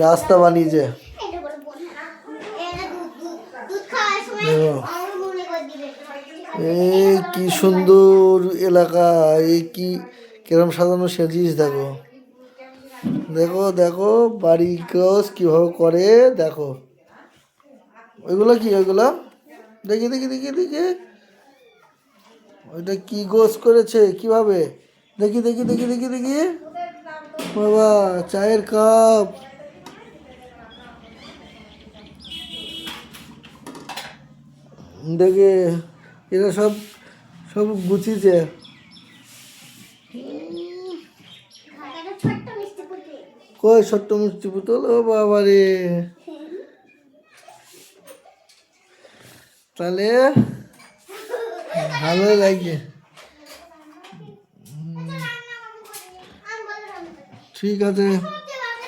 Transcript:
রাস্তা বানিয়েছে। এই কি সুন্দর এলাকা, এই কি কিরম সাজানো সেজিস দেখো, দেখো দেখো বাড়ি গোছ কিভাবে করে দেখো। ওইগুলো কি ওইগুলো? দেখি দেখি দেখি দেখি ওইটা কি গোছ করেছে কিভাবে? দেখি দেখি দেখি দেখি দেখি বাবা, চায়ের কাপ, দেখে এরা সব সব গুছিয়েছে। কই ছোট্ট মিষ্টি পুতুল, ও বাবা রে, তাহলে ভালো লাগছে। ঠিক আছে।